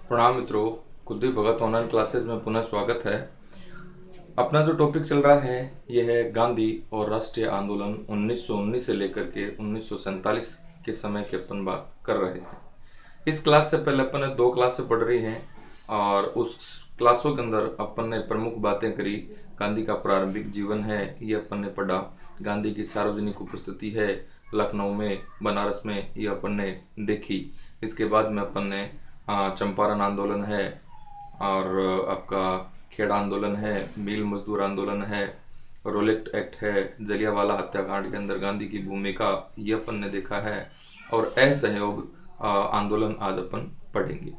प्रणाम मित्रों, कुलदीप भगत online classes में पुनः स्वागत है। अपना जो टॉपिक चल रहा है यह है गांधी और राष्ट्रीय आंदोलन 1919 से लेकर के 1947 के समय की अपन बात कर रहे हैं। इस क्लास से पहले अपन ने दो क्लासें पढ़ रही हैं और उस क्लासों के अंदर अपन ने प्रमुख बातें करी। गांधी का प्रारंभिक जीवन है ये अपन ने पढ़ा, गांधी की सार्वजनिक उपस्थिति है लखनऊ में, बनारस में, ये अपन ने देखी। इसके बाद में अपन ने चंपारण आंदोलन है और आपका खेड़ा आंदोलन है, मिल मजदूर आंदोलन है, रोलेट एक्ट है, जलियांवाला हत्याकांड के अंदर गांधी की भूमिका, ये अपन ने देखा है। और असहयोग आंदोलन आज अपन पढ़ेंगे।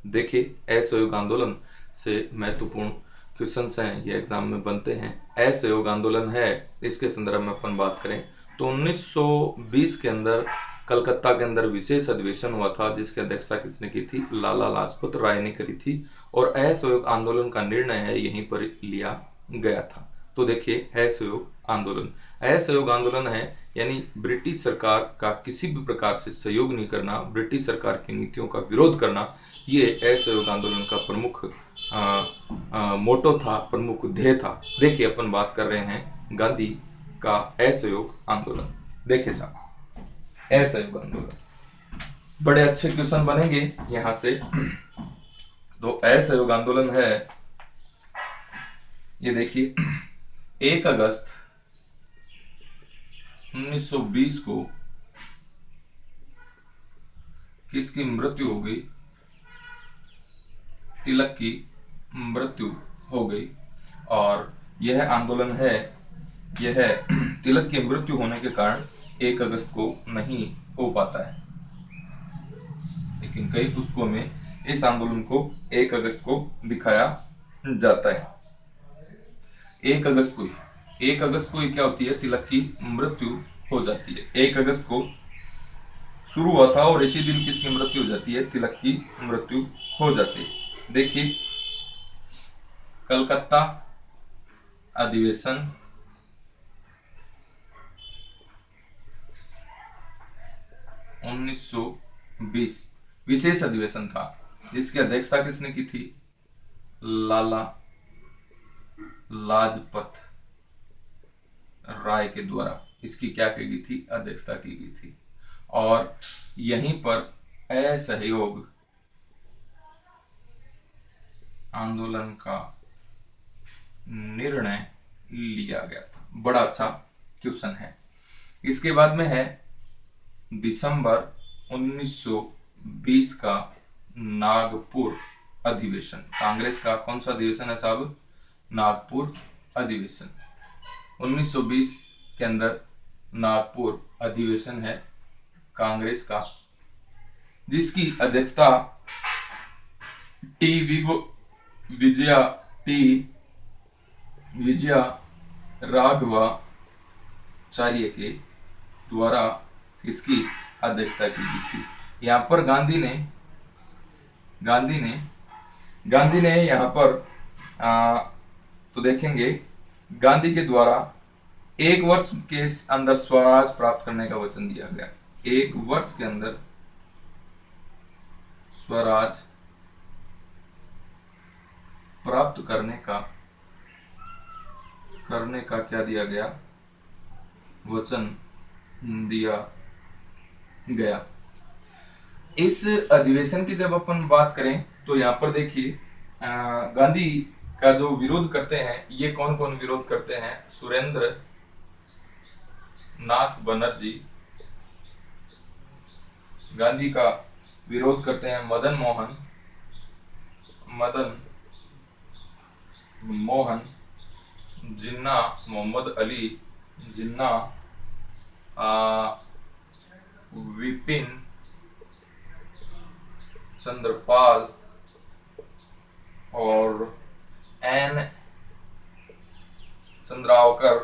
देखिए, असहयोग आंदोलन से महत्वपूर्ण क्वेश्चंस हैं, ये एग्जाम में बनते हैं। असहयोग आंदोलन है, इसके संदर्भ में अपन बात करें तो 1920 के अंदर कलकत्ता के अंदर विशेष अधिवेशन हुआ था जिसकी अध्यक्षता किसने की थी? लाला लाजपत राय ने करी थी। और असहयोग आंदोलन का निर्णय है यहीं पर लिया गया था। तो देखिए, असहयोग आंदोलन, असहयोग आंदोलन है यानी ब्रिटिश सरकार का किसी भी प्रकार से सहयोग नहीं करना, ब्रिटिश सरकार की नीतियों का विरोध करना, ये असहयोग आंदोलन का प्रमुख मोटो था, प्रमुख ध्येय था। देखिए, अपन बात कर रहे हैं गांधी का असहयोग आंदोलन। देखिए साहब, असहयोग आंदोलन बड़े अच्छे क्वेश्चन बनेंगे यहां से। तो असहयोग आंदोलन है, ये देखिए, 1 अगस्त 1920 को किसकी मृत्यु हो गई? तिलक की मृत्यु हो गई। और यह आंदोलन है, यह तिलक की मृत्यु होने के कारण 1 अगस्त को नहीं हो पाता है, लेकिन कई पुस्तकों में इस आंदोलन को 1 अगस्त को दिखाया जाता है। 1 अगस्त को ही, 1 अगस्त को ही क्या होती है? तिलक की मृत्यु हो जाती है। 1 अगस्त को शुरू हुआ था और इसी दिन किसकी मृत्यु हो जाती है? तिलक की मृत्यु हो जाती है। देखिए, कलकत्ता अधिवेशन 1920 विशेष अधिवेशन था जिसकी अध्यक्षता किसने की थी? लाला लाजपत राय के द्वारा इसकी क्या की गई थी? अध्यक्षता की गई थी। और यहीं पर असहयोग आंदोलन का निर्णय लिया गया था। बड़ा अच्छा क्वेश्चन है। इसके बाद में है दिसंबर 1920 का नागपुर अधिवेशन। कांग्रेस का कौन सा अधिवेशन है साहब? नागपुर अधिवेशन 1920 के अंदर नागपुर अधिवेशन है कांग्रेस का, जिसकी अध्यक्षता विजया राघवाचार्य के द्वारा इसकी अध्यक्षता की गई थी। यहाँ पर गांधी ने यहाँ पर तो देखेंगे, गांधी के द्वारा 1 वर्ष के अंदर स्वराज प्राप्त करने का वचन दिया गया। 1 वर्ष के अंदर स्वराज प्राप्त करने का क्या दिया गया? वचन दिया गया। इस अधिवेशन की जब अपन बात करें तो यहाँ पर देखिए, गांधी का जो विरोध करते हैं, ये कौन कौन विरोध करते हैं? सुरेंद्र नाथ बनर्जी गांधी का विरोध करते हैं। मदन मोहन जिन्ना, मोहम्मद अली जिन्ना, विपिन चंद्रपाल और N Chandavarkar,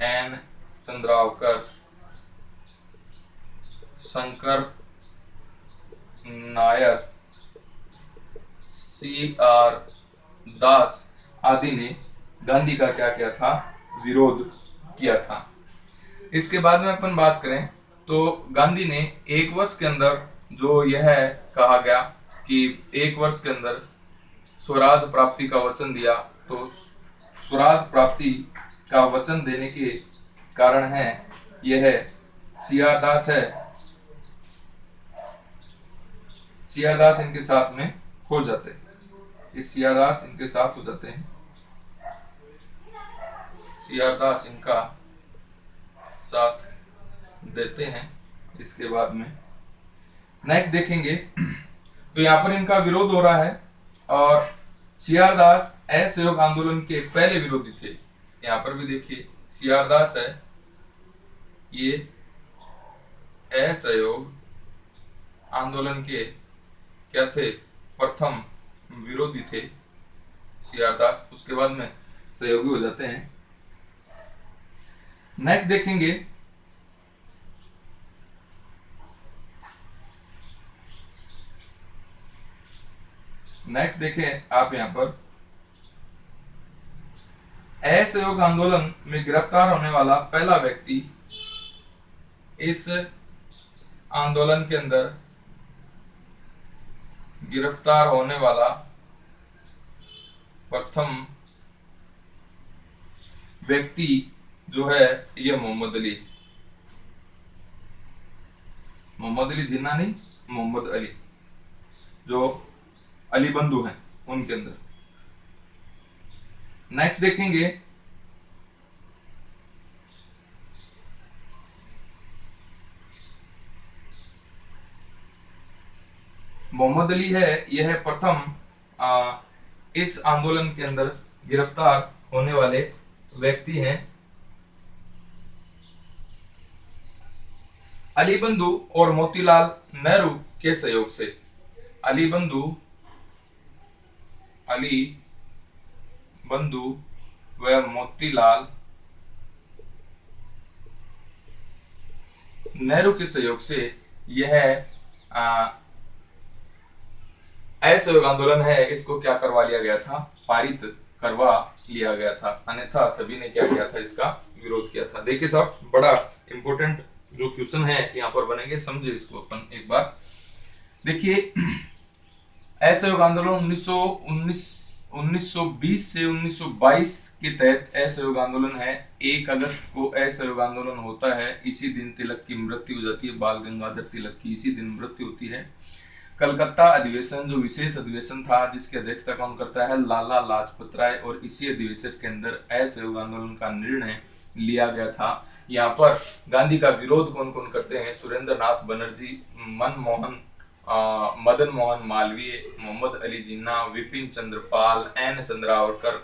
N Chandavarkar, Shankar Nair, CR Das आदि ने गांधी का क्या किया था? विरोध किया था। इसके बाद में अपन बात करें तो गांधी ने एक वर्ष के अंदर जो यह कहा गया कि एक वर्ष के अंदर स्वराज प्राप्ति का वचन दिया, तो स्वराज प्राप्ति का वचन देने के कारण है यह सीआर दास है, सीआर दास इनके साथ में हो जाते हैं, ये सीआर दास इनके साथ हो जाते हैं, सीआर दास इनका साथ देते हैं। इसके बाद में नेक्स्ट देखेंगे तो यहाँ पर इनका विरोध हो रहा है और सीआर दास असहयोग आंदोलन के पहले विरोधी थे। यहाँ पर भी देखिए सीआर दास है, ये असहयोग आंदोलन के क्या थे, प्रथम विरोधी थे सीआर दास, उसके बाद में सहयोगी हो जाते हैं। नेक्स्ट देखेंगे नेक्स्ट देखें आप यहां पर असहयोग आंदोलन में गिरफ्तार होने वाला पहला व्यक्ति, इस आंदोलन के अंदर गिरफ्तार होने वाला प्रथम व्यक्ति जो है ये मोहम्मद अली, मोहम्मद अली जिन्ना नहीं, मोहम्मद अली, जो अली बंधु हैं उनके अंदर। नेक्स्ट देखेंगे मोहम्मद अली है, यह प्रथम इस आंदोलन के अंदर गिरफ्तार होने वाले व्यक्ति हैं। अली बंधु और मोतीलाल नेहरू के सहयोग से, अली बंधु व मोतीलाल नेहरू के सहयोग से यह असहयोग आंदोलन है, इसको क्या करवा लिया गया था, पारित करवा लिया गया था, अन्यथा सभी ने क्या किया था, इसका विरोध किया था। देखिए साहब, बड़ा इंपॉर्टेंट जो क्वेश्चन है यहाँ पर बनेंगे, समझे इसको अपन एक बार। देखिए असहयोग आंदोलन 1920 से 1922 के तहत असहयोग आंदोलन है। 1 अगस्त को असहयोग आंदोलन होता है, इसी दिन तिलक की मृत्यु हो जाती है, बाल गंगाधर तिलक की इसी दिन मृत्यु होती है। कलकत्ता अधिवेशन जो विशेष अधिवेशन था, जिसकी अध्यक्षता कौन करता है, लाला लाजपत राय, और इसी अधिवेशन के अंदर असहयोग आंदोलन का निर्णय लिया गया था। यहाँ पर गांधी का विरोध कौन कौन करते हैं, सुरेंद्र नाथ बनर्जी, मदन मोहन मालवीय, मोहम्मद अली जिन्ना, विपिन चंद्र पाल, एन चंद्रावरकर,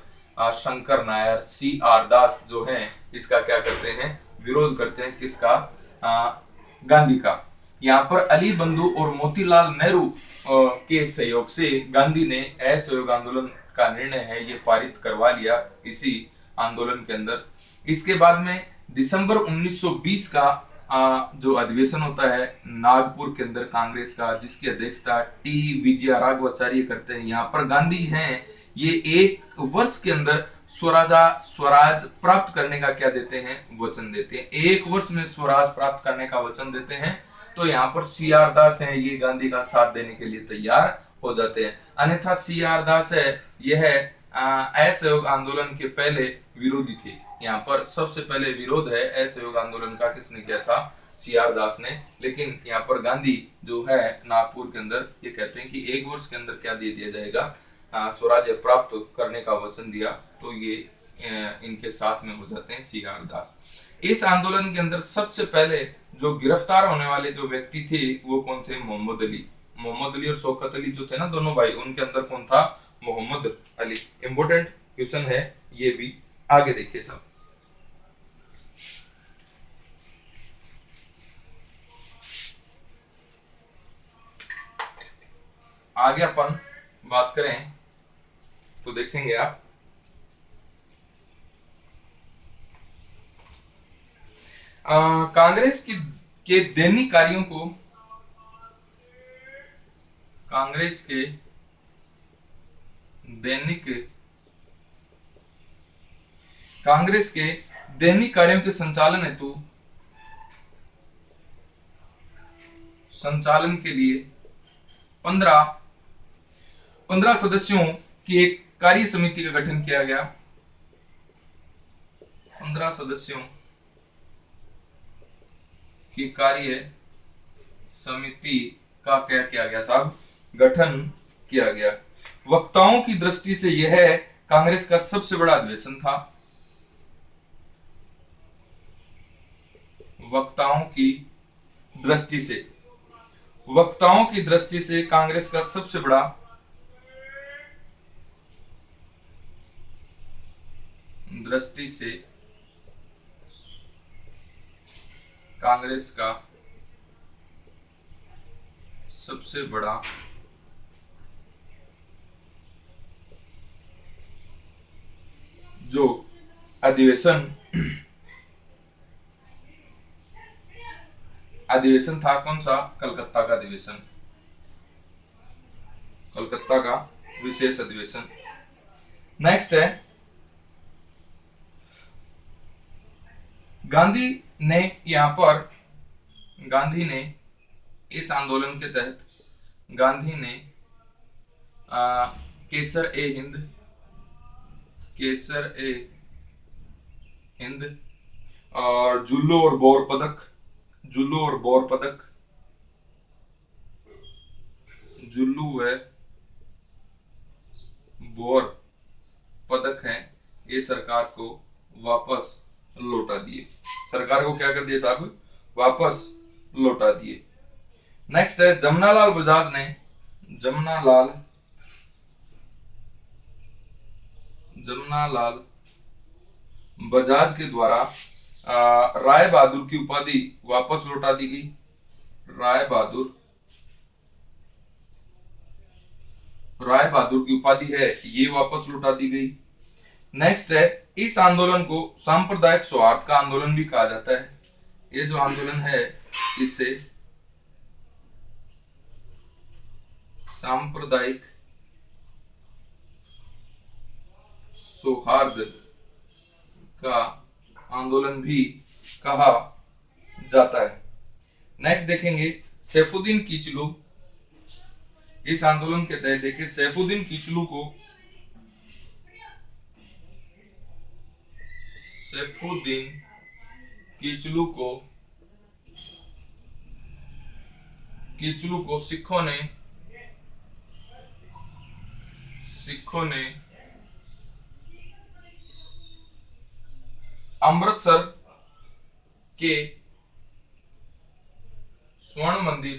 शंकर नायर, सीआर दास जो हैं इसका क्या करते हैं, विरोध करते हैं, किसका, गांधी का। यहाँ पर अली बंधु और मोतीलाल नेहरू के सहयोग से गांधी ने असहयोग आंदोलन का निर्णय है ये पारित करवा लिया इसी आंदोलन के अंदर। इसके बाद में दिसंबर 1920 का जो अधिवेशन होता है नागपुर के अंदर कांग्रेस का, जिसकी अध्यक्षता टी विजयराघवाचार्य करते हैं। यहाँ पर गांधी हैं, ये 1 वर्ष के अंदर स्वराज प्राप्त करने का क्या देते हैं, वचन देते हैं। 1 वर्ष में स्वराज प्राप्त करने का वचन देते हैं। तो यहाँ पर सीआर दास है, ये गांधी का साथ देने के लिए तैयार हो जाते हैं। अन्यथा सीआर दास है, यह असहयोग आंदोलन के पहले विरोधी थे। यहाँ पर सबसे पहले विरोध है असहयोग आंदोलन का किसने किया था, सीआर दास ने। लेकिन यहाँ पर गांधी जो है नागपुर के अंदर ये कहते हैं कि 1 वर्ष के अंदर क्या दे दिया जाएगा, स्वराज्य प्राप्त करने का वचन दिया। तो ये इनके साथ में हो जाते हैं सीआर दास। इस आंदोलन के अंदर सबसे पहले जो गिरफ्तार होने वाले जो व्यक्ति थे वो कौन थे, मोहम्मद अली। मोहम्मद अली और शौकत अली जो थे ना दोनों भाई, उनके अंदर कौन था, मोहम्मद अली। इंपोर्टेंट क्वेश्चन है ये भी, आगे देखिए साहब। आगे अपन बात करें तो देखेंगे आप कांग्रेस के दैनिक कार्यों को, कांग्रेस के दैनिक कार्यों के संचालन हेतु संचालन के लिए 15 सदस्यों की एक कार्य समिति का गठन किया गया। 15 सदस्यों की कार्य समिति का क्या किया गया साहब, गठन किया गया। वक्ताओं की दृष्टि से यह कांग्रेस का सबसे बड़ा अधिवेशन था। वक्ताओं की दृष्टि से कांग्रेस का सबसे बड़ा जो अधिवेशन था, कौन सा, कलकत्ता का अधिवेशन, कलकत्ता का विशेष अधिवेशन। नेक्स्ट है, गांधी ने इस आंदोलन के तहत गांधी ने केसर ए हिंद और जुल्लू और बोर पदक हैं, ये सरकार को वापस लौटा दिए। सरकार को क्या कर दिए साहब, वापस लौटा दिए। नेक्स्ट है, जमनालाल बजाज के द्वारा राय बहादुर की उपाधि वापस लौटा दी गई। राय बहादुर की उपाधि है, ये वापस लौटा दी गई। नेक्स्ट है, इस आंदोलन को सांप्रदायिक सौहार्द का आंदोलन भी कहा जाता है। ये जो आंदोलन है इसे सांप्रदायिक सौहार्द का आंदोलन भी कहा जाता है। नेक्स्ट देखेंगे सैफुद्दीन किचलू। इस आंदोलन के तहत देखिए सैफुद्दीन किचलू को सिखों ने अमृतसर के स्वर्ण मंदिर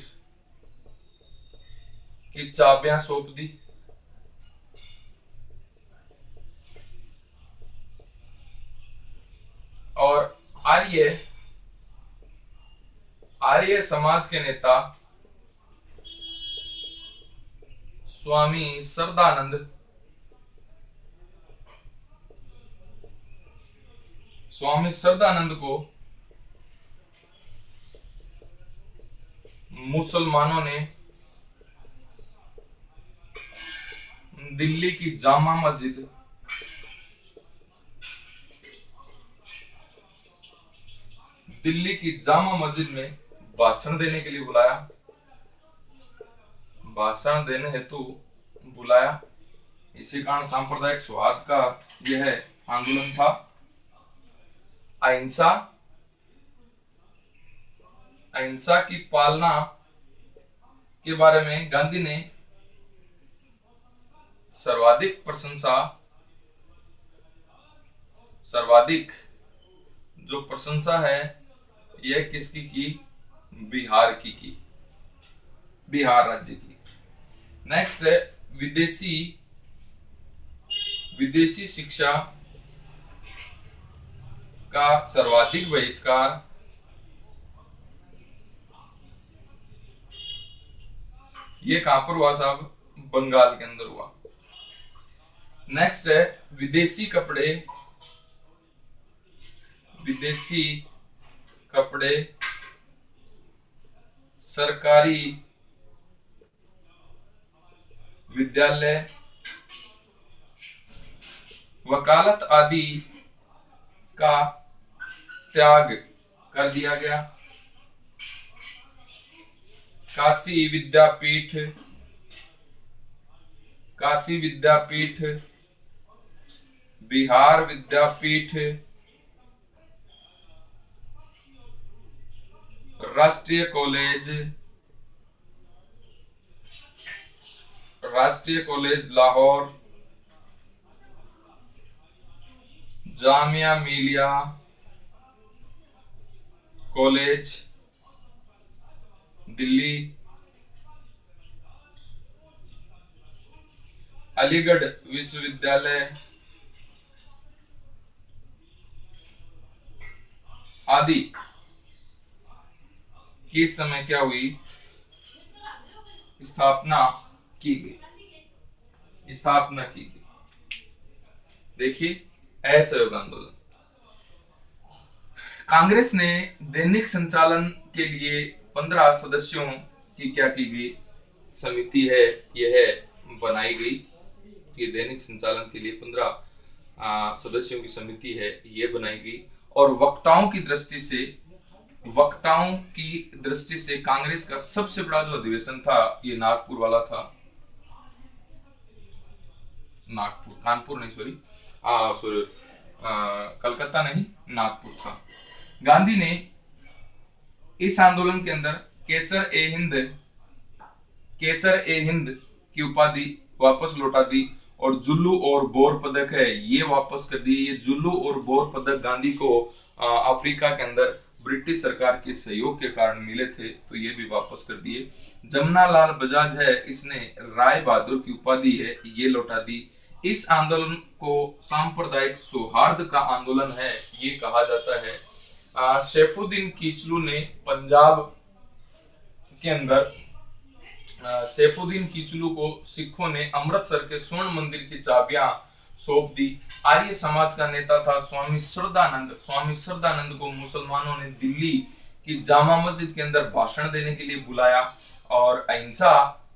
की चाबियां सौंप दी। और आर्य समाज के नेता स्वामी श्रद्धानंद को मुसलमानों ने दिल्ली की जामा मस्जिद में भाषण देने के लिए बुलाया। भाषण देने हेतु बुलाया। इसी कारण सांप्रदायिक सौहार्द का यह आंदोलन था। अहिंसा की पालना के बारे में गांधी ने सर्वाधिक जो प्रशंसा है यह किसकी की, बिहार राज्य की। नेक्स्ट है विदेशी शिक्षा का सर्वाधिक बहिष्कार। ये कहां पर हुआ साहब, बंगाल के अंदर हुआ। नेक्स्ट है विदेशी कपड़े सरकारी विद्यालय वकालत आदि का त्याग कर दिया गया। काशी विद्यापीठ, काशी विद्यापीठ, बिहार विद्यापीठ, राष्ट्रीय कॉलेज, राष्ट्रीय कॉलेज लाहौर, जामिया मिलिया कॉलेज दिल्ली, अलीगढ़ विश्वविद्यालय आदि की समय क्या हुई, स्थापना की गई, स्थापना की गई। देखिए असहयोग आंदोलन, कांग्रेस ने दैनिक संचालन के लिए 15 सदस्यों की क्या की गई समिति है, यह बनाई गई। ये दैनिक संचालन के लिए 15 सदस्यों की समिति है, यह बनाई गई। और वक्ताओं की दृष्टि से, वक्ताओं की दृष्टि से कांग्रेस का सबसे बड़ा जो अधिवेशन था ये नागपुर वाला था, नागपुर, कानपुर नहीं, सॉरी कलकत्ता नहीं, नागपुर था। गांधी ने इस आंदोलन के अंदर केसर ए हिंद, केसर ए हिंद की उपाधि वापस लौटा दी और जुल्लू और बोर पदक है ये वापस कर दिए। ये जुल्लू और बोर पदक गांधी को अफ्रीका के अंदर ब्रिटिश सरकार के सहयोग के कारण मिले थे, तो ये भी वापस कर दिए। जमनालाल बजाज है, इसने राय बहादुर की उपाधि है ये लौटा दी। इस आंदोलन को सांप्रदायिक सौहार्द का आंदोलन है ये कहा जाता है। सैफुद्दीन किचलू ने पंजाब के अंदर, सैफुद्दीन किचलू को सिखों ने अमृतसर के स्वर्ण मंदिर की चाबियां सौंप दी। आर्य समाज का नेता था स्वामी श्रद्धानंद। स्वामी श्रद्धानंद को मुसलमानों ने दिल्ली की जामा मस्जिद के अंदर भाषण देने के लिए बुलाया और अहिंसा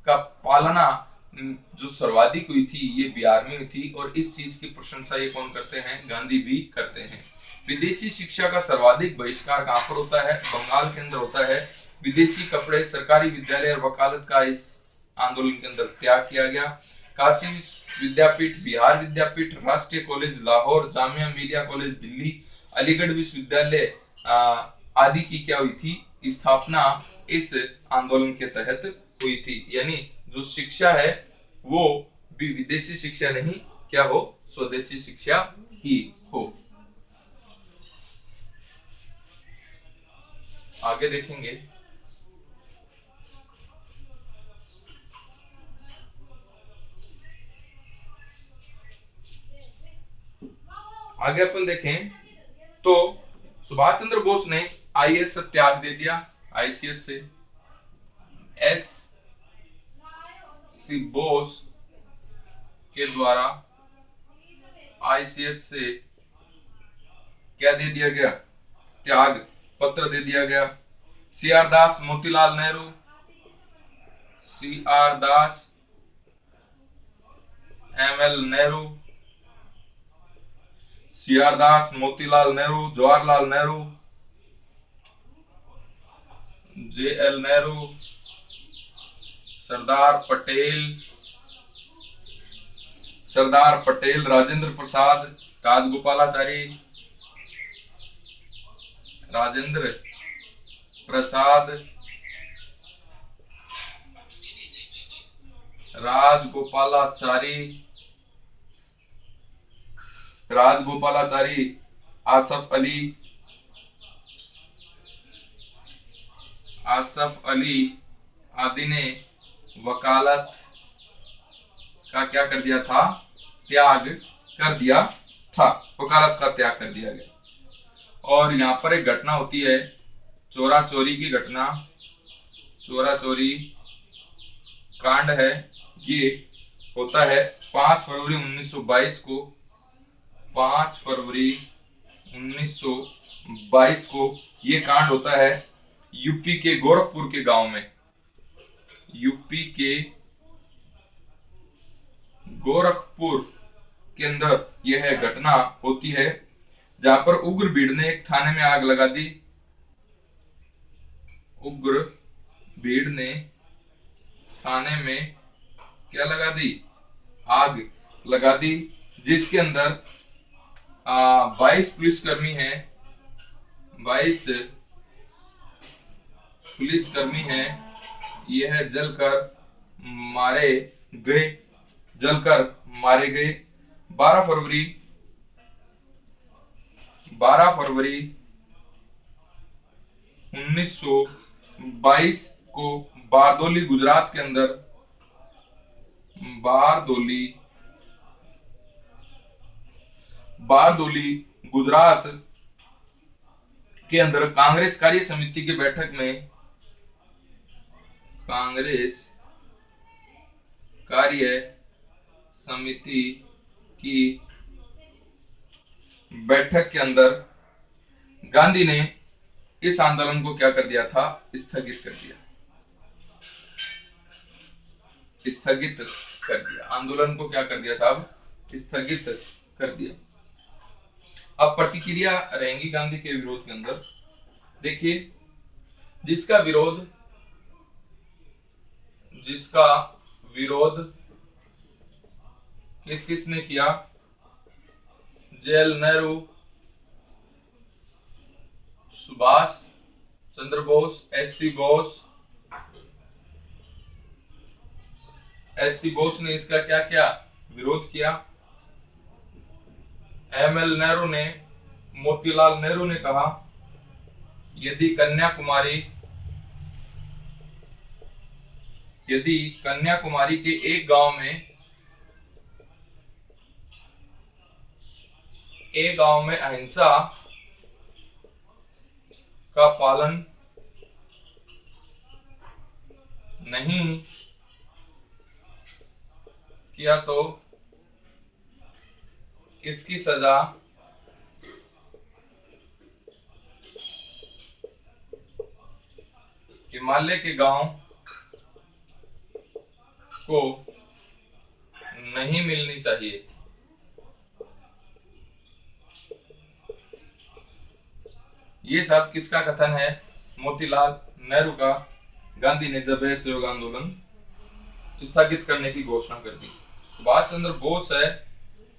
का पालना जो सर्वाधिक हुई थी ये बिहार में हुई थी। और इस चीज की प्रशंसा ये कौन करते हैं, गांधी भी करते हैं। विदेशी शिक्षा का सर्वाधिक बहिष्कार कहां पर होता है, बंगाल के अंदर होता है। विदेशी कपड़े, सरकारी विद्यालय और वकालत का इस आंदोलन के अंदर त्याग किया गया। काशी विद्यापीठ, बिहार विद्यापीठ, राष्ट्रीय कॉलेज लाहौर, जामिया मिलिया कॉलेज दिल्ली, अलीगढ़ विश्वविद्यालय आदि की क्या हुई थी, स्थापना इस आंदोलन के तहत हुई थी। यानी जो शिक्षा है वो भी विदेशी शिक्षा नहीं क्या हो, स्वदेशी शिक्षा ही हो। आगे देखेंगे आगे अपन देखें तो सुभाष चंद्र बोस ने आईएएस से त्याग दे दिया, आईसीएस से। एस सी बोस के द्वारा आईसीएस से क्या दे दिया गया, त्याग पत्र दे दिया गया। C R Das, Motilal Nehru, C R Das, M L Nehru, C R Das, Motilal Nehru, Jawaharlal Nehru, J L Nehru, Sardar Patel, Rajendra Prasad, Rajagopalachari, Rajendra Prasad, Rajagopalachari, Asaf Ali आदि ने वकालत का क्या कर दिया था, त्याग कर दिया था, वकालत का त्याग कर दिया गया। और यहाँ पर एक घटना होती है, चोरा चोरी की घटना, चोरा चोरी कांड है। ये होता है 5 फरवरी 1922 को, 5 फरवरी 1922 को ये कांड होता है यूपी के गोरखपुर के गांव में। यूपी के गोरखपुर के अंदर यह घटना होती है जहां पर उग्र भीड़ ने एक थाने में आग लगा दी। उग्र भीड़ ने थाने में क्या लगा दी, आग लगा दी, जिसके अंदर 22 पुलिसकर्मी हैं, 22 पुलिसकर्मी हैं, यह जलकर मारे गए, जलकर मारे गए। 12 फरवरी 1922 को बारदोली गुजरात के अंदर, बारदोली गुजरात के अंदर कांग्रेस कार्य समिति की बैठक में, कांग्रेस कार्य समिति की बैठक के अंदर गांधी ने इस आंदोलन को क्या कर दिया था, स्थगित कर दिया, स्थगित कर दिया। आंदोलन को क्या कर दिया साहब, स्थगित कर दिया। अब प्रतिक्रिया रहेंगी गांधी के विरोध के अंदर। देखिए, जिसका विरोध किस किस ने किया, जवाहरलाल नेहरू, सुभाष चंद्र बोस, एससी बोस ने इसका क्या किया, विरोध किया। एमएल नेहरू ने, मोतीलाल नेहरू ने कहा यदि कन्याकुमारी के एक गांव में अहिंसा का पालन नहीं किया तो इसकी सजा हिमालय के गांव को नहीं मिलनी चाहिए। ये सब किसका कथन है, मोतीलाल नेहरू का। गांधी ने जब असहयोग आंदोलन स्थगित करने की घोषणा कर दी। सुभाष चंद्र बोस है,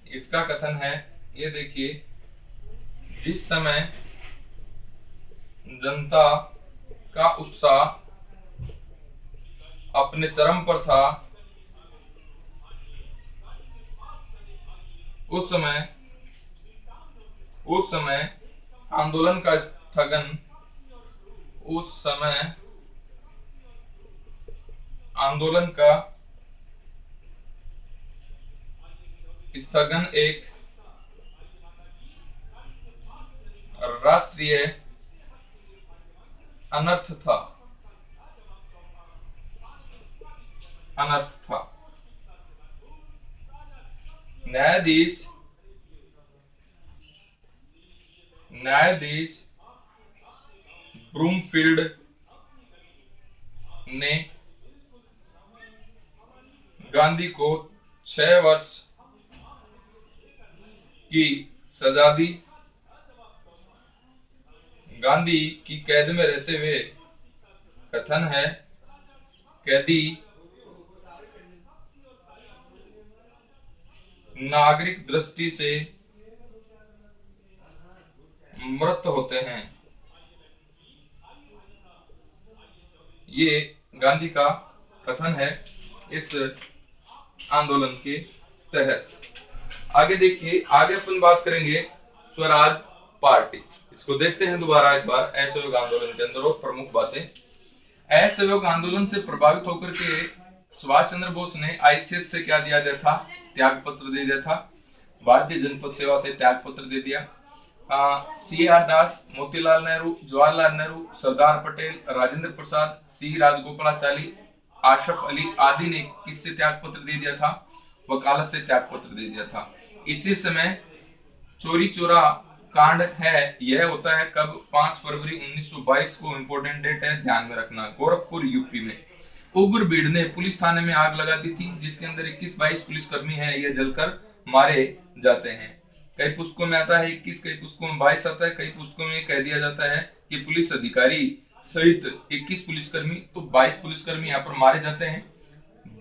इसका कथन है, ये देखिए, जिस समय जनता का उत्साह अपने चरम पर था, उस समय आंदोलन का स्थगन, एक राष्ट्रीय अनर्थ था। न्यायाधीश ब्रूमफील्ड ने गांधी को 6 वर्ष की सजा दी। गांधी की कैद में रहते हुए कथन है, कैदी नागरिक दृष्टि से मृत होते हैं। ये गांधी का कथन है इस आंदोलन के तहत। आगे देखिए, आगे अपन बात करेंगे स्वराज पार्टी। इसको देखते हैं दोबारा एक बार असहयोग आंदोलन के अंदर और प्रमुख बातें। असहयोग आंदोलन से प्रभावित होकर के सुभाष चंद्र बोस ने आईसीएस से क्या दिया था, त्याग पत्र दे दिया था। भारतीय जनपद सेवा से त्याग पत्र दे दिया। CR दास, मोतीलाल नेहरू, जवाहरलाल नेहरू, सरदार पटेल, राजेंद्र प्रसाद, सी राजगोपालाचारी, आशरफ अली आदि ने किससे त्याग पत्र दे दिया था, वकालत से त्याग पत्र दे दिया था। इसी समय चोरी चोरा कांड है, यह होता है कब, 5 फरवरी 1922 को, इंपोर्टेंट डेट है, ध्यान में रखना, गोरखपुर यूपी में। उग्र भीड़ ने पुलिस थाने में आग लगा दी थी, जिसके अंदर 21-22 पुलिसकर्मी हैं, ये जलकर मारे जाते हैं। कई पुस्तकों में आता है 21, कई पुस्तकों में 22 आता है, कई पुस्तकों में कह दिया जाता है कि पुलिस अधिकारी सहित 21 पुलिसकर्मी, तो 22 पुलिसकर्मी यहाँ पर मारे जाते हैं।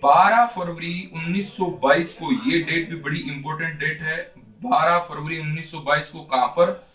12 फरवरी 1922 को, ये डेट भी बड़ी इंपॉर्टेंट डेट है। 12 फरवरी 1922 को कहां पर,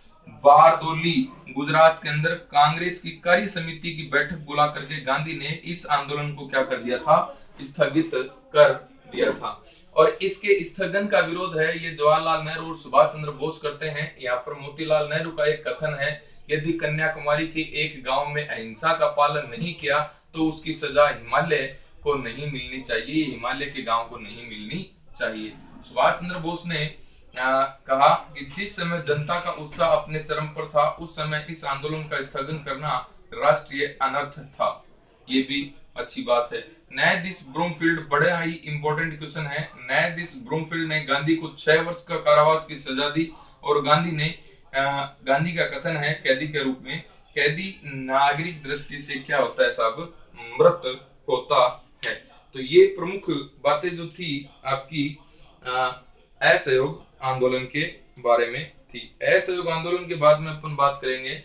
बारदोली गुजरात के अंदर कांग्रेस की कार्य समिति की बैठक बुला करके गांधी ने इस आंदोलन को क्या कर दिया था, स्थगित कर दिया था। और इसके स्थगन का विरोध है ये जवाहरलाल नेहरू और सुभाष चंद्र बोस करते हैं। यहाँ पर मोतीलाल नेहरू का एक कथन है, यदि कन्याकुमारी के एक गांव में अहिंसा का पालन नहीं किया तो उसकी सजा हिमालय को नहीं मिलनी चाहिए, हिमालय के गांव को नहीं मिलनी चाहिए। सुभाष चंद्र बोस ने कहा कि जिस समय जनता का उत्साह अपने चरम पर था, उस समय इस आंदोलन का स्थगन करना राष्ट्रीय अनर्थ था। ये भी अच्छी बात है। न्यायाधीश ब्रूमफील्ड, बड़ा ही इंपॉर्टेंट क्वेश्चन है। न्यायाधीश ब्रूमफील्ड ने गांधी को 6 वर्ष का कारावास की सजा दी और गांधी का कथन है कैदी के रूप में, कैदी नागरिक दृष्टि से क्या होता है साहब, मृत होता है। तो ये प्रमुख बातें जो थी आपकी असहयोग आंदोलन के बारे में थी। असहयोग आंदोलन के बाद में अपन बात करेंगे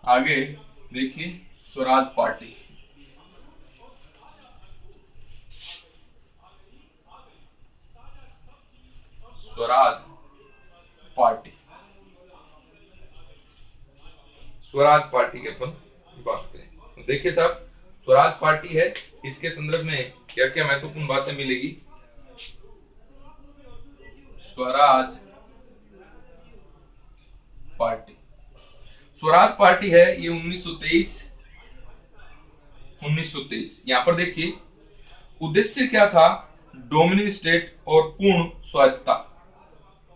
आगे। देखिए Swaraj party, Swaraj party, Swaraj party की अपन बात करें तो देखिए साहब, स्वराज पार्टी है, इसके संदर्भ में क्या क्या महत्वपूर्ण बातें मिलेगी। स्वराज पार्टी, स्वराज पार्टी है ये 1923 यहां पर देखिए उद्देश्य क्या था, डोमिनियन स्टेट और पूर्ण स्वायत्तता।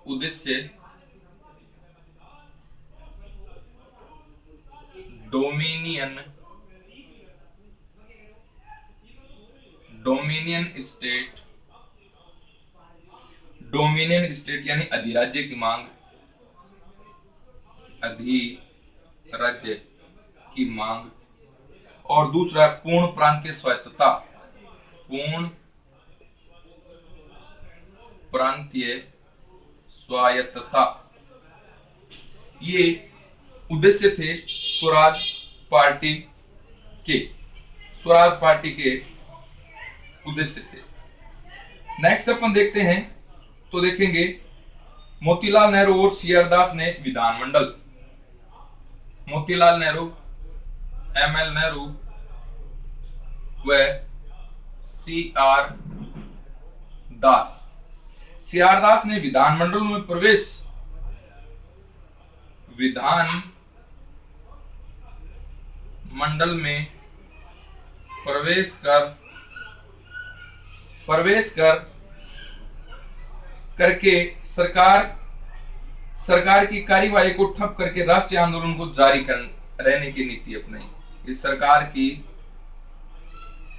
उद्देश्य डोमिनियन स्टेट यानी अधिराज्य की मांग, अधिराज्य की मांग। और दूसरा पूर्ण प्रांतीय स्वायत्तता, पूर्ण प्रांतीय स्वायत्तता। ये उद्देश्य थे स्वराज पार्टी के उद्देश्य थे। नेक्स्ट अपन देखते हैं तो देखेंगे मोतीलाल नेहरू और सी आर दास ने विधानमंडल, मोतीलाल नेहरू, एमएल नेहरू व सी आर दास ने विधानमंडल में प्रवेश करके सरकार की कार्यवाही को ठप करके राष्ट्रीय आंदोलन को जारी रहने की नीति अपनाई। ये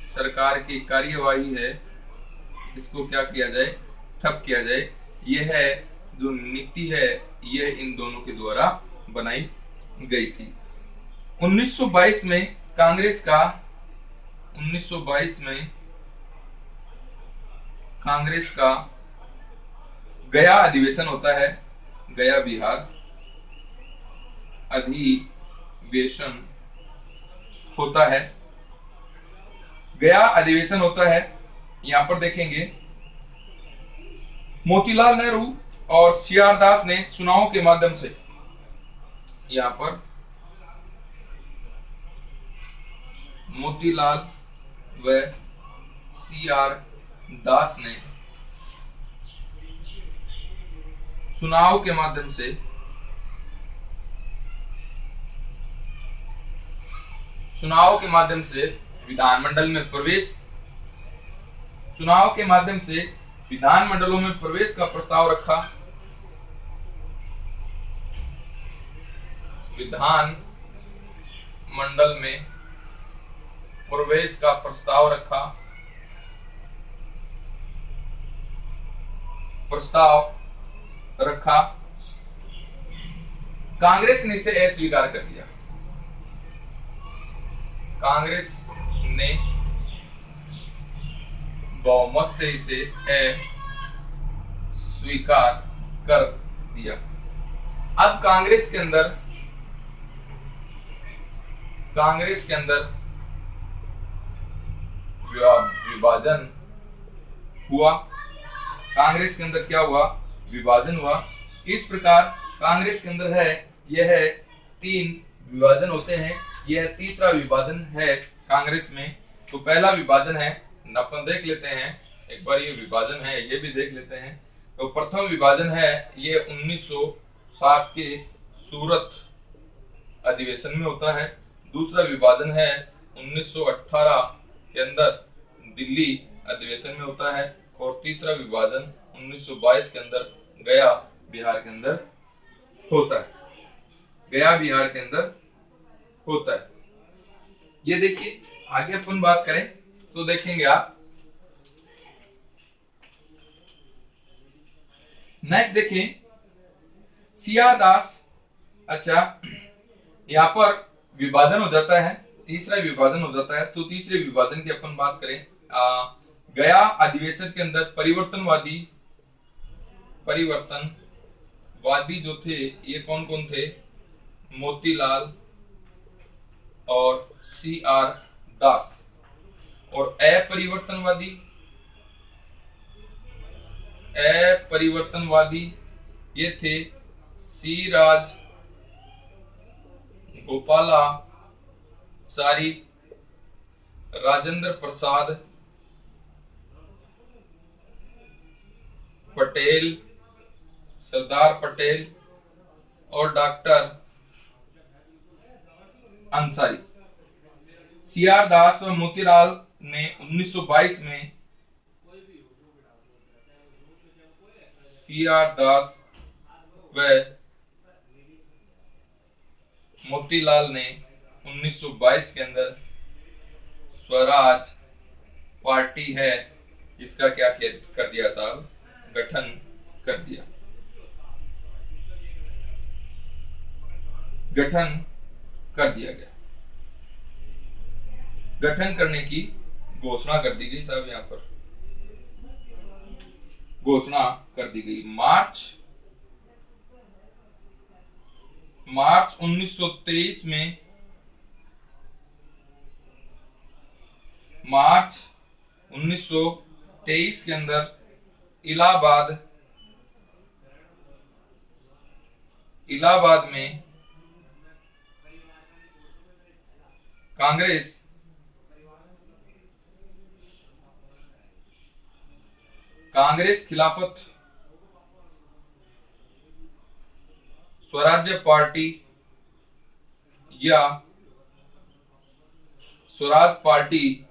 सरकार की कार्यवाही है, इसको क्या किया जाए, ठप किया जाए। यह है जो नीति है, यह इन दोनों के द्वारा बनाई गई थी। 1922 में कांग्रेस का गया अधिवेशन होता है, गया बिहार अधिवेशन होता है, गया अधिवेशन होता है। यहां पर देखेंगे मोतीलाल नेहरू और सी आर दास ने चुनाव के माध्यम से, यहां पर मोतीलाल व सी आर दास ने चुनाव के माध्यम से विधानमंडल में प्रवेश, चुनाव के माध्यम से विधानमंडलों में प्रवेश का प्रस्ताव रखा। विधानमंडल में प्रवेश का प्रस्ताव रखा। कांग्रेस ने इसे अस्वीकार कर दिया। कांग्रेस ने बहुमत से इसे अस्वीकार कर दिया। अब कांग्रेस के अंदर कांग्रेस के अंदर विभाजन हुआ। कांग्रेस के अंदर क्या हुआ? विभाजन हुआ। इस प्रकार कांग्रेस के अंदर है यह 3 विभाजन होते हैं। यह तीसरा विभाजन है कांग्रेस में। तो पहला विभाजन है, अपन देख लेते हैं एक बार, ये विभाजन है ये भी देख लेते हैं। तो प्रथम विभाजन है ये 1907 के सूरत अधिवेशन में होता है। दूसरा विभाजन है 1918 के अंदर दिल्ली अधिवेशन में होता है। और तीसरा विभाजन 1922 के अंदर गया बिहार के अंदर होता है। गया बिहार के अंदर होता है। ये देखिए, आगे अपन बात करें तो देखेंगे आप, नेक्स्ट देखें सीआर दास। अच्छा, यहां पर विभाजन हो जाता है, तीसरा विभाजन हो जाता है। तो तीसरे विभाजन की अपन बात करें, गया अधिवेशन के अंदर परिवर्तनवादी जो थे ये कौन कौन थे? मोतीलाल और सीआर दास। और अपरिवर्तनवादी ये थे सी राज गोपालाचारी, राजेंद्र प्रसाद पटेल, सरदार पटेल और डॉक्टर अंसारी। सीआर दास व मोतीलाल ने 1922 में सीआर दास व मोतीलाल ने 1922 के अंदर स्वराज पार्टी है इसका क्या कर दिया साहब? गठन कर दिया। गठन कर दिया गया। गठन करने की घोषणा कर दी गई साहब, यहां पर घोषणा कर दी गई। मार्च 1923 में, मार्च 1923 के अंदर इलाहाबाद में कांग्रेस खिलाफत स्वराज्य पार्टी या स्वराज पार्टी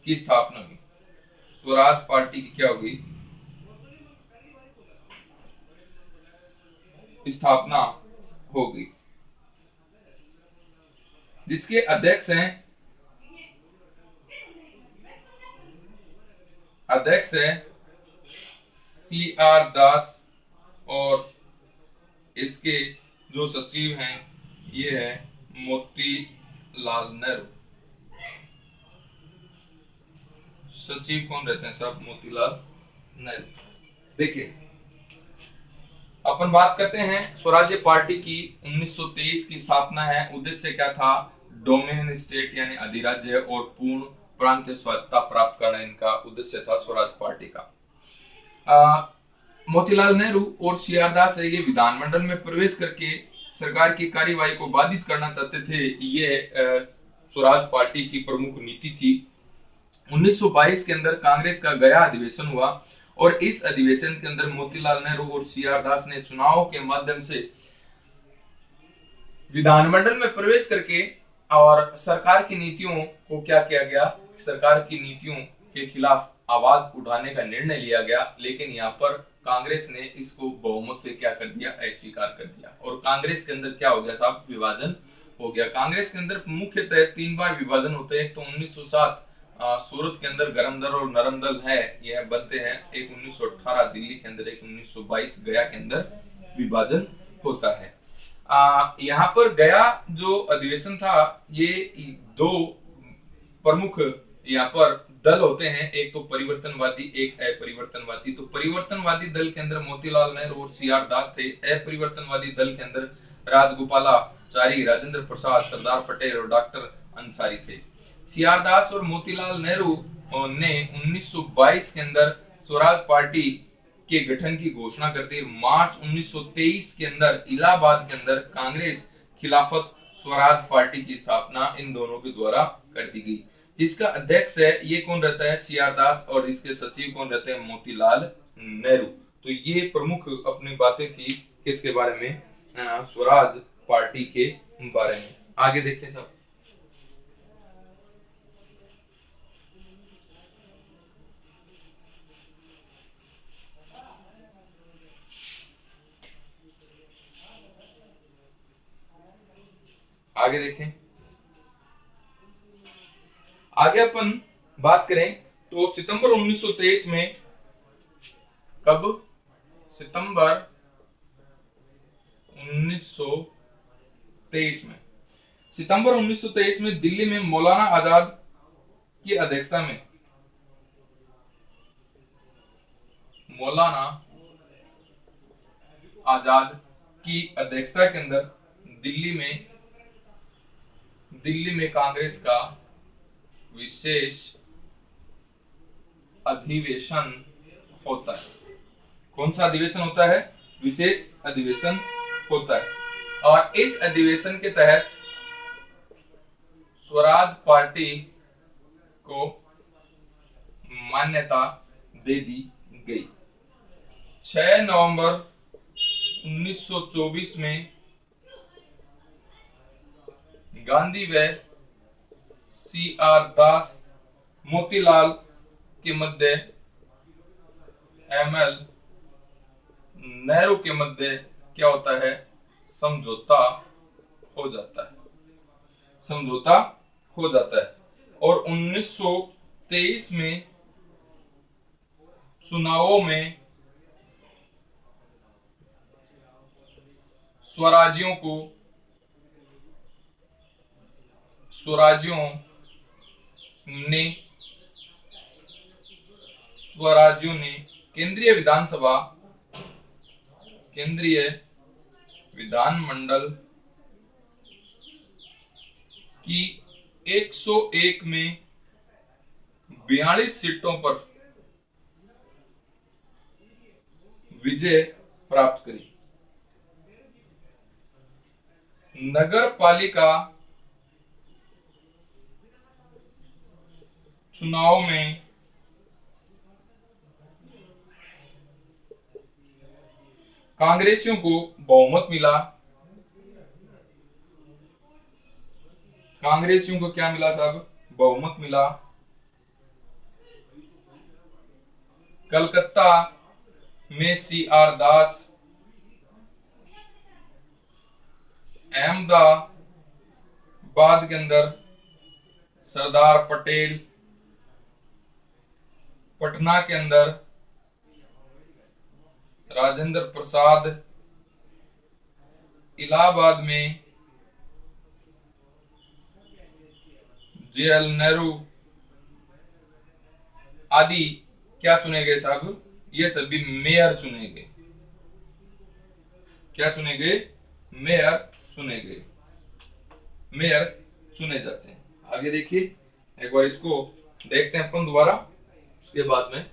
की स्थापना हुई। स्वराज पार्टी की क्या होगी? स्थापना होगी, जिसके अध्यक्ष है सीआर दास और इसके जो सचिव हैं ये है मोतीलाल नेहरू। सचिव कौन रहते हैं साहब? मोतीलाल नेहरू। देखिए, अपन बात करते हैं स्वराज्य पार्टी की। 1923 की स्थापना है। उद्देश्य क्या था? डोमिनियन स्टेट यानी अधिराज्य और पूर्ण प्रांतीय स्वायत्तता प्राप्त करना इनका उद्देश्य था स्वराज पार्टी का। मोतीलाल नेहरू और सीआर दास ये विधानमंडल में प्रवेश करके सरकार की कार्यवाही को बाधित करना चाहते थे। ये स्वराज पार्टी की प्रमुख नीति थी। 1922 के अंदर कांग्रेस का गया अधिवेशन हुआ और इस अधिवेशन के अंदर मोतीलाल नेहरू और सीआर दास ने चुनाव के माध्यम से विधानमंडल में प्रवेश करके और सरकार की नीतियों को क्या किया गया? सरकार की नीतियों के खिलाफ आवाज उठाने का निर्णय लिया गया। लेकिन यहाँ पर कांग्रेस ने इसको बहुमत से क्या कर दिया? अस्वीकार कर दिया। और कांग्रेस के अंदर क्या हो गया साहब? विभाजन हो गया। कांग्रेस के अंदर मुख्यतः 3 बार विभाजन होते हैं। तो 1907 सूरत के अंदर गरम दल और नरम दल है, यह बनते हैं। एक 1918 दिल्ली के अंदर, एक 1922 गया के अंदर विभाजन होता है। यहाँ पर गया जो अधिवेशन था, ये 2 प्रमुख यहाँ पर दल होते हैं, एक तो परिवर्तनवादी, एक अपरिवर्तनवादी। तो परिवर्तनवादी दल के अंदर मोतीलाल नेहरू और सीआर दास थे। अपरिवर्तनवादी दल के अंदर राजगोपालाचारी, राजेंद्र प्रसाद, सरदार पटेल और डॉक्टर अंसारी थे। सीआर दास और मोतीलाल नेहरू ने 1922 के अंदर स्वराज पार्टी के गठन की घोषणा कर दी। मार्च 1923 के अंदर इलाहाबाद के अंदर कांग्रेस खिलाफत स्वराज पार्टी की स्थापना इन दोनों के द्वारा कर दी गई। जिसका अध्यक्ष है ये कौन रहता है, सीआर दास, और इसके सचिव कौन रहते हैं, मोतीलाल नेहरू। तो ये प्रमुख अपनी बातें थी किसके बारे में, स्वराज पार्टी के बारे में। आगे देखें सब। आगे देखें, आगे अपन बात करें तो सितंबर 1923 में, कब, सितंबर 1923 में, सितंबर 1923 में दिल्ली में मौलाना आजाद की अध्यक्षता में, मौलाना आजाद की अध्यक्षता के अंदर दिल्ली में कांग्रेस का विशेष अधिवेशन होता है। कौन सा अधिवेशन होता है, विशेष अधिवेशन होता है। और इस अधिवेशन के तहत स्वराज पार्टी को मान्यता दे दी गई। 6 नवंबर 1924 में गांधी व सीआर दास, मोतीलाल के मध्य, एमएल नेहरू के मध्य क्या होता है, समझौता हो जाता है, समझौता हो जाता है। और 1923 में चुनावों में स्वराज्यों ने केंद्रीय विधानमंडल की 101 में 42 सीटों पर विजय प्राप्त करी। नगर पालिका चुनाव में कांग्रेसियों को बहुमत मिला। कांग्रेसियों को क्या मिला साहब, बहुमत मिला। कलकत्ता में सीआर दास, अहमदाबाद के अंदर सरदार पटेल, पटना के अंदर राजेंद्र प्रसाद, इलाहाबाद में जेएल नेहरू आदि क्या चुने गए साहब, ये सभी मेयर चुने गए। क्या चुने गए, मेयर चुने गए, मेयर चुने जाते हैं। आगे देखिए, एक बार इसको देखते हैं अपन दोबारा, उसके बाद में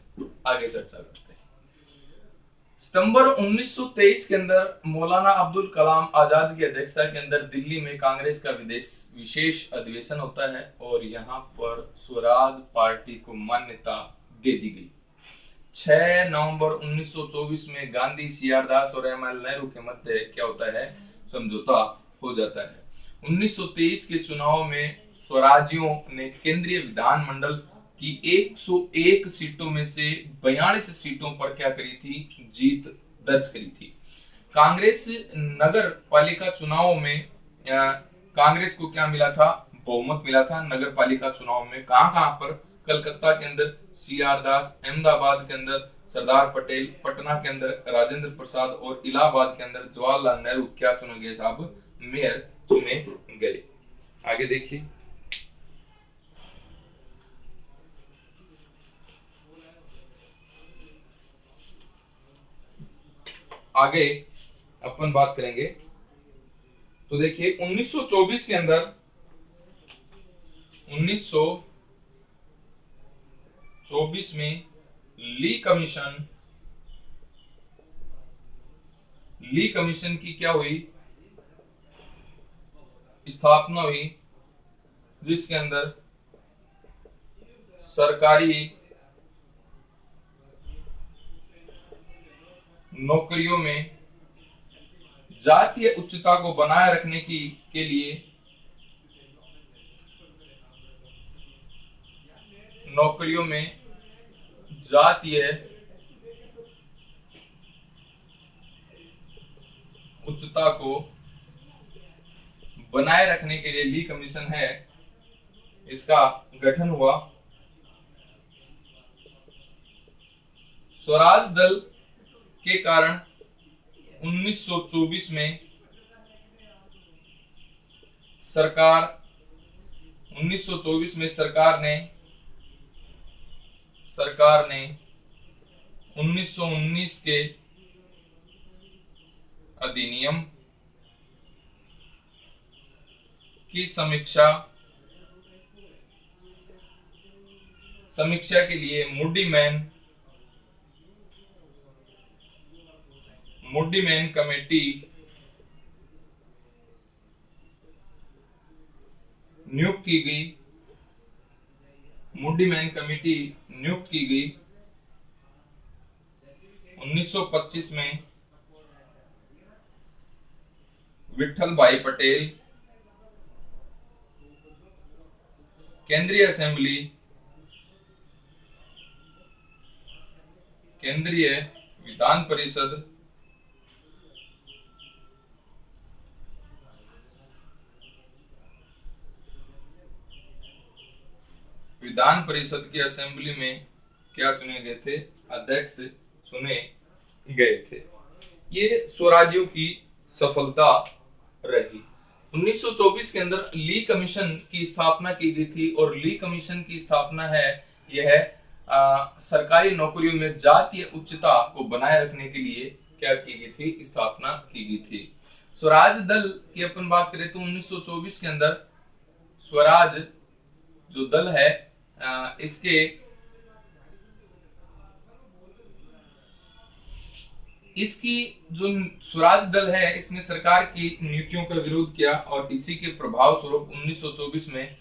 आगे चर्चा करते हैं। सितंबर 1923 के अंदर मौलाना अब्दुल कलाम आजाद की अध्यक्षता के अंदर दिल्ली में कांग्रेस का विशेष अधिवेशन होता है और यहाँ पर स्वराज पार्टी को मान्यता दे दी गई। 6 नवंबर 1924 में गांधी, सीआर दास और एमएल नेहरू के मध्य क्या होता है, समझौता हो जाता है। 1923 के चुनाव में स्वराजियों ने केंद्रीय विधानमंडल की 101 सीटों में से 42 सीटों पर क्या करी थी, जीत दर्ज करी थी। कांग्रेस नगर पालिका चुनाव में कांग्रेस को क्या मिला था, बहुमत मिला था। नगर पालिका चुनाव में कहां पर, कलकत्ता के अंदर सीआर दास, अहमदाबाद के अंदर सरदार पटेल, पटना के अंदर राजेंद्र प्रसाद और इलाहाबाद के अंदर जवाहरलाल नेहरू क्या चुने गए साहब, मेयर चुने गए। आगे देखिए, आगे अपन बात करेंगे तो देखिए 1924 के अंदर 1924 में ली कमीशन की क्या हुई, स्थापना हुई, जिसके अंदर सरकारी नौकरियों में जातीय उच्चता को बनाए रखने के लिए नौकरियों में जातीय उच्चता को बनाए रखने के लिए ली कमीशन है, इसका गठन हुआ। स्वराज दल के कारण 1924 में सरकार ने 1919 के अधिनियम की समीक्षा के लिए मुड्डीमैन कमेटी नियुक्त की गई। 1925 में विठल भाई पटेल केंद्रीय विधान परिषद की असेंबली में क्या चुने गए थे, अध्यक्ष चुने गए थे। ये स्वराज्यों की सफलता रही। 1924 के अंदर ली कमीशन की स्थापना की गई थी और ली कमीशन की स्थापना है यह सरकारी नौकरियों में जातीय उच्चता को बनाए रखने के लिए क्या की गई थी, स्थापना की गई थी। स्वराज दल की अपन बात करें तो 1924 के अंदर स्वराज जो दल है इसकी जो स्वराज दल है इसने सरकार की नीतियों का विरोध किया और इसी के प्रभाव स्वरूप 1924 में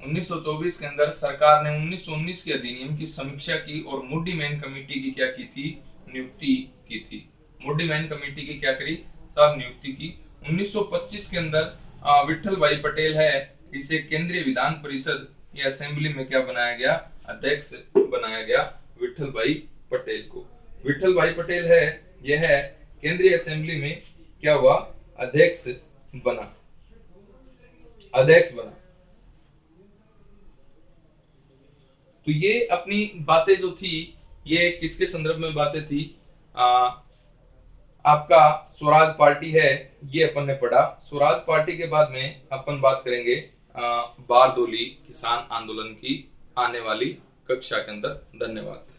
1924 के अंदर सरकार ने 1919 के अधिनियम की समीक्षा की और मुड्डीमैन कमेटी की क्या की थी, नियुक्ति की थी। मुड्डीमैन कमेटी की क्या करी साहब, नियुक्ति की। 1925 के अंदर विठल भाई पटेल है, इसे केंद्रीय विधान परिषद या असेंबली में क्या बनाया गया, अध्यक्ष बनाया गया विठल भाई पटेल को। विठल भाई पटेल है यह केंद्रीय असेंबली में क्या हुआ, अध्यक्ष बना। तो ये अपनी बातें जो थी ये किसके संदर्भ में बातें थी, आपका स्वराज पार्टी है ये अपन ने पढ़ा। स्वराज पार्टी के बाद में अपन बात करेंगे बारदोली किसान आंदोलन की आने वाली कक्षा के अंदर। धन्यवाद।